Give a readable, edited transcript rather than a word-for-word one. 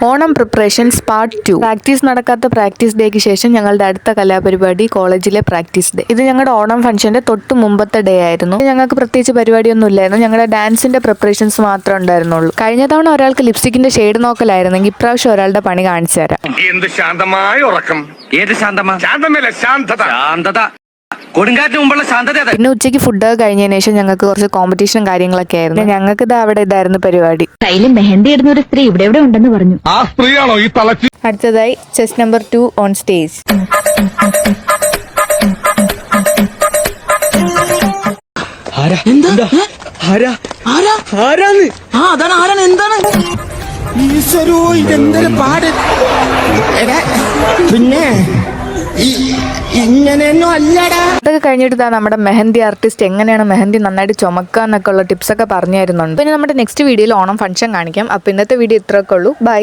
Onam preparations part 2. Practice നടക്കാത്ത practice ഡേക്ക് ശേഷം ഞങ്ങളുടെ അടുത്ത കലാപരിപാടി കോളേജിലെ പ്രാക്ടീസ് ഡേ. ഇത് ഞങ്ങളുടെ ഓണം ഫംഗ്ഷന്റെ തൊട്ട് മുമ്പത്തെ ഡേ ആയിരുന്നു. ഞങ്ങൾക്ക് പ്രത്യേകിച്ച് പരിപാടിയൊന്നും ഇല്ലായിരുന്നു. ഞങ്ങളുടെ ഡാൻസിന്റെ പ്രിപ്പറേഷൻസ് മാത്രമേ ഉണ്ടായിരുന്നുള്ളൂ. കഴിഞ്ഞ തവണ ഒരാൾക്ക് ലിപ്സ്റ്റിക്കിന്റെ ഷെയ്ഡ് നോക്കലായിരുന്നെങ്കിൽ ഇപ്രാവശ്യം ഒരാളുടെ പണി കാണിച്ചു തരാം. എന്ത് ശാന്തമായ ഉറക്കം. ഏത് ശാന്തമാ? ശാന്തമല്ല, ശാന്തത. ശാന്തത കൊടുങ്കാറ്റിന് മുമ്പുള്ള ശാന്തത. പിന്നെ ഉച്ചയ്ക്ക് ഫുഡ് കഴിഞ്ഞതിന് ശേഷം ഞങ്ങൾക്ക് കുറച്ച് കോമ്പറ്റീഷനും കാര്യങ്ങളൊക്കെ ആയിരുന്നു. ഞങ്ങൾക്ക് ഇതായിരുന്നു പരിപാടി. കയ്യില് മെഹന്തി ഇടുന്ന ഒരു സ്ത്രീ ഇവിടെ ഉണ്ടെന്ന് പറഞ്ഞു. ആ സ്ത്രീയാണോ ഈ തളച്ചി? അടുത്തതായി ചെസ് നമ്പർ 2 ഓൺ സ്റ്റേജ്. ഈശ്വരോ, ഇതെന്തൊരു പാട്. പിന്നെ ഇങ്ങനെയൊന്നും അല്ലടാ. അതൊക്കെ കഴിഞ്ഞിട്ട് നമ്മുടെ മെഹന്തി ആർട്ടിസ്റ്റ് എങ്ങനെയാണ് മെഹന്തി നന്നായിട്ട് ചുമക്കുക എന്നൊക്കെ ഉള്ള ടിപ്സ് ഒക്കെ പറഞ്ഞു തരുന്നുണ്ട്. പിന്നെ നമ്മുടെ നെക്സ്റ്റ് വീഡിയോയിൽ ഓണം ഫംഗ്ഷൻ കാണിക്കാം. അപ്പോൾ ഇന്നത്തെ വീഡിയോ ഇത്രയൊക്കെ ഉള്ളൂ. ബൈ.